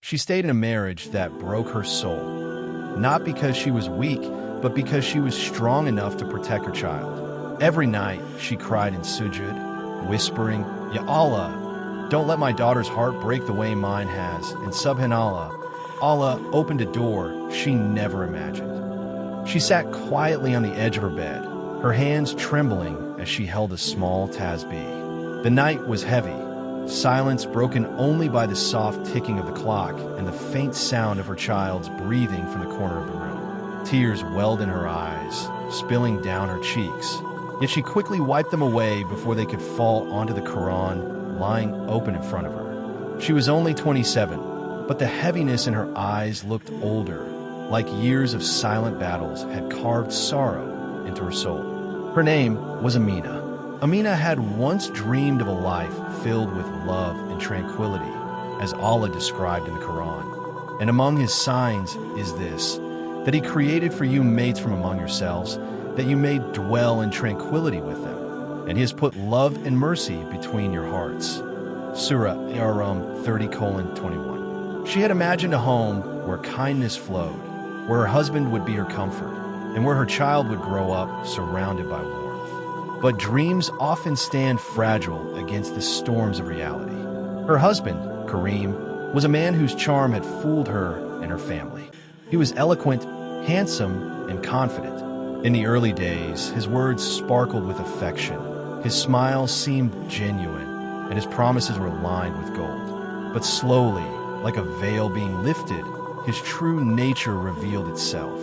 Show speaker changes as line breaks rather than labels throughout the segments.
She stayed in a marriage that broke her soul, not because she was weak, but because she was strong enough to protect her child. Every night, she cried in sujud, whispering, Ya Allah, don't let my daughter's heart break the way mine has. And subhanallah, Allah opened a door she never imagined. She sat quietly on the edge of her bed, her hands trembling as she held a small tasbih. The night was heavy, silence broken only by the soft ticking of the clock and the faint sound of her child's breathing from the corner of the room. Tears welled in her eyes, spilling down her cheeks. Yet she quickly wiped them away before they could fall onto the Quran lying open in front of her. She was only 27, but the heaviness in her eyes looked older, like years of silent battles had carved sorrow into her soul. Her name was Amina. Amina had once dreamed of a life filled with love and tranquility, as Allah described in the Quran. And among His signs is this, that He created for you mates from among yourselves, that you may dwell in tranquility with them. And He has put love and mercy between your hearts. Surah Ar-Rum 30:21. She had imagined a home where kindness flowed, where her husband would be her comfort, and where her child would grow up surrounded by warmth. But dreams often stand fragile against the storms of reality. Her husband, Kareem, was a man whose charm had fooled her and her family. He was eloquent, handsome, and confident. In the early days, his words sparkled with affection. His smile seemed genuine, and his promises were lined with gold. But slowly, like a veil being lifted, his true nature revealed itself.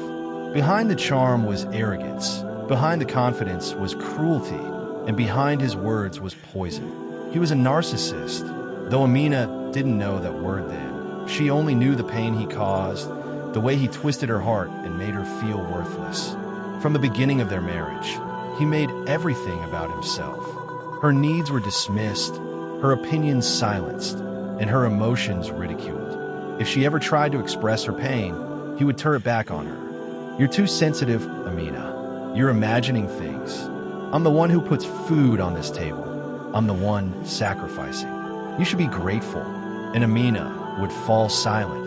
Behind the charm was arrogance. Behind the confidence was cruelty, and behind his words was poison. He was a narcissist, though Amina didn't know that word then. She only knew the pain he caused, the way he twisted her heart and made her feel worthless. From the beginning of their marriage, he made everything about himself. Her needs were dismissed, her opinions silenced, and her emotions ridiculed. If she ever tried to express her pain, he would turn it back on her. You're too sensitive, Amina. You're imagining things. I'm the one who puts food on this table. I'm the one sacrificing. You should be grateful. And Amina would fall silent,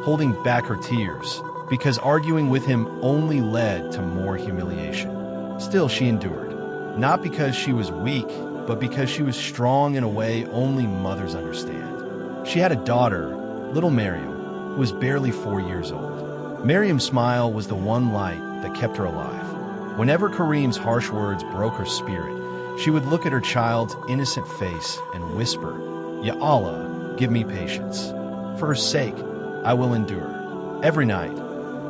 holding back her tears, because arguing with him only led to more humiliation. Still, she endured, not because she was weak, but because she was strong in a way only mothers understand. She had a daughter, little Miriam, who was barely 4 years old. Miriam's smile was the one light that kept her alive. Whenever Kareem's harsh words broke her spirit, she would look at her child's innocent face and whisper, Ya Allah, give me patience. For her sake, I will endure. Every night,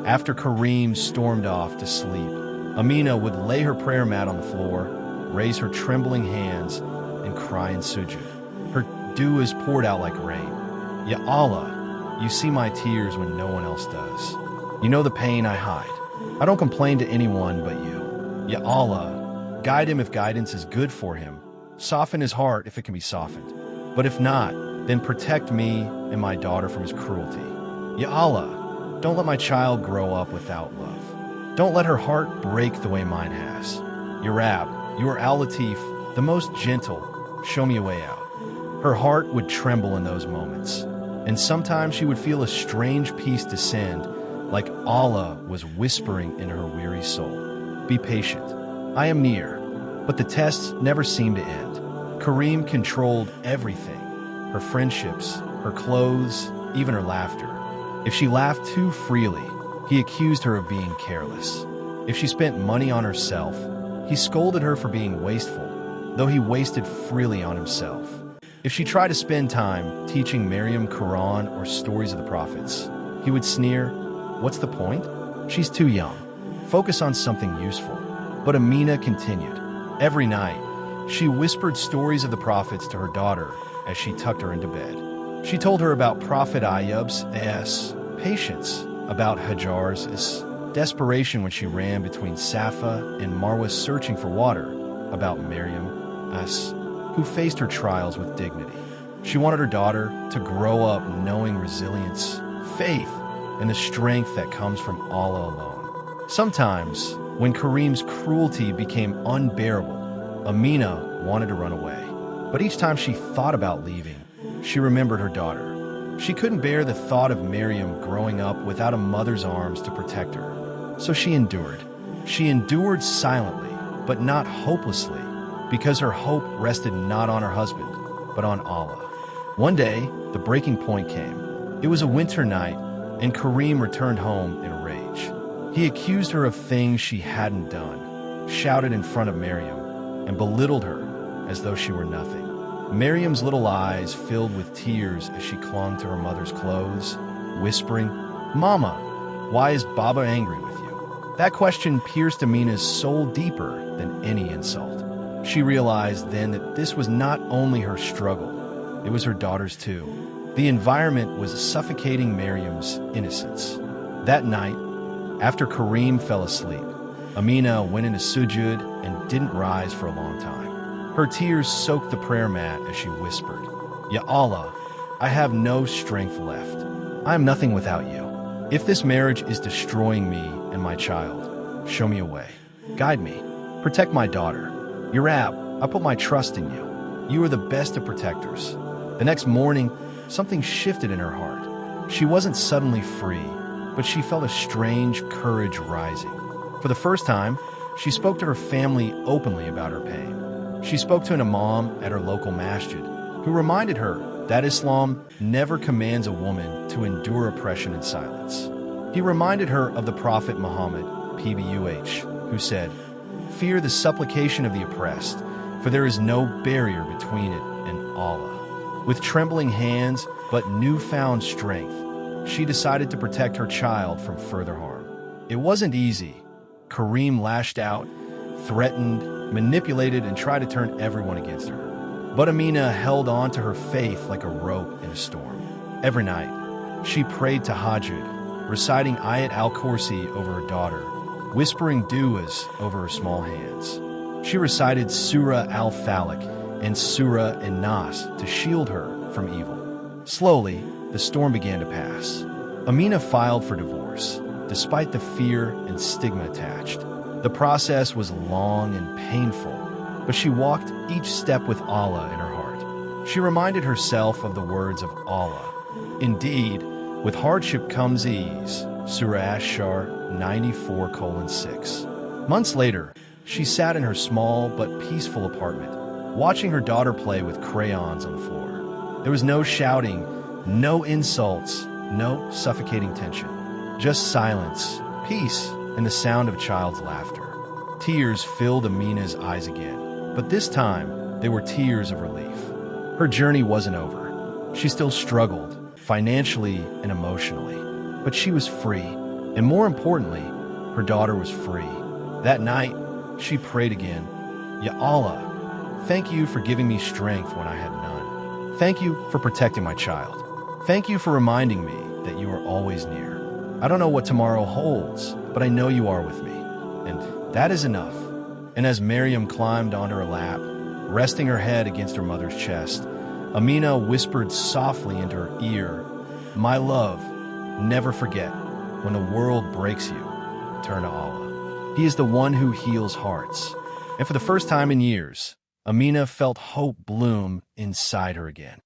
after Kareem stormed off to sleep, Amina would lay her prayer mat on the floor, raise her trembling hands, and cry in sujud. Her dew poured out like rain. Ya Allah, you see my tears when no one else does. You know the pain I hide. I don't complain to anyone but you. Ya Allah, guide him if guidance is good for him. Soften his heart if it can be softened. But if not, then protect me and my daughter from his cruelty. Ya Allah, don't let my child grow up without love. Don't let her heart break the way mine has. Ya Rab, you are Al-Latif, the most gentle. Show me a way out. Her heart would tremble in those moments, and sometimes she would feel a strange peace descend, like Allah was whispering in her weary soul. Be patient. I am near. But the tests never seemed to end. Kareem controlled everything. Her friendships, her clothes, even her laughter. If she laughed too freely, he accused her of being careless. If she spent money on herself, he scolded her for being wasteful, though he wasted freely on himself. If she tried to spend time teaching Miriam Quran or stories of the prophets, he would sneer, "What's the point? She's too young. Focus on something useful." But Amina continued. Every night, she whispered stories of the prophets to her daughter as she tucked her into bed. She told her about Prophet Ayyub's patience, about Hajar's desperation when she ran between Safa and Marwa searching for water, about Miriam's who faced her trials with dignity. She wanted her daughter to grow up knowing resilience, faith, and the strength that comes from Allah alone. Sometimes, when Kareem's cruelty became unbearable, Amina wanted to run away. But each time she thought about leaving, she remembered her daughter. She couldn't bear the thought of Miriam growing up without a mother's arms to protect her. So she endured. She endured silently, but not hopelessly, because her hope rested not on her husband, but on Allah. One day, the breaking point came. It was a winter night, and Karim returned home in a rage. He accused her of things she hadn't done, shouted in front of Miriam, and belittled her as though she were nothing. Miriam's little eyes filled with tears as she clung to her mother's clothes, whispering, "Mama, why is Baba angry with you?" That question pierced Amina's soul deeper than any insult. She realized then that this was not only her struggle, it was her daughter's too. The environment was suffocating Miriam's innocence. That night, after Karim fell asleep, Amina went into sujud and didn't rise for a long time. Her tears soaked the prayer mat as she whispered, "Ya Allah, I have no strength left. I am nothing without you. If this marriage is destroying me and my child, show me a way. Guide me. Protect my daughter. Ya Rab, I put my trust in you. You are the best of protectors." The next morning, something shifted in her heart. She wasn't suddenly free, but she felt a strange courage rising. For the first time, she spoke to her family openly about her pain. She spoke to an imam at her local masjid, who reminded her that Islam never commands a woman to endure oppression in silence. He reminded her of the Prophet Muhammad, PBUH, who said, "Fear the supplication of the oppressed, for there is no barrier between it and Allah." With trembling hands but newfound strength, she decided to protect her child from further harm. It wasn't easy. Karim lashed out, threatened, manipulated, and tried to turn everyone against her. But Amina held on to her faith like a rope in a storm. Every night, she prayed tahajjud, reciting Ayat al-Kursi over her daughter, whispering du'as over her small hands. She recited Surah al-Falaq and Surah an-Nas to shield her from evil. Slowly, the storm began to pass. Amina filed for divorce, despite the fear and stigma attached. The process was long and painful, but she walked each step with Allah in her heart. She reminded herself of the words of Allah. Indeed, with hardship comes ease. Surah Ash-Shar 94:6. Months later, she sat in her small but peaceful apartment, watching her daughter play with crayons on the floor. There was no shouting, no insults, no suffocating tension. Just silence, peace, and the sound of a child's laughter. Tears filled Amina's eyes again, but this time they were tears of relief. Her journey wasn't over. She still struggled, financially and emotionally, but she was free, and more importantly, her daughter was free. That night, she prayed again, "Ya Allah, thank you for giving me strength when I had none. Thank you for protecting my child. Thank you for reminding me that you are always near. I don't know what tomorrow holds, but I know you are with me, and that is enough." And as Miriam climbed onto her lap, resting her head against her mother's chest, Amina whispered softly into her ear, "My love, never forget, when the world breaks you, turn to Allah. He is the one who heals hearts." And for the first time in years, Amina felt hope bloom inside her again.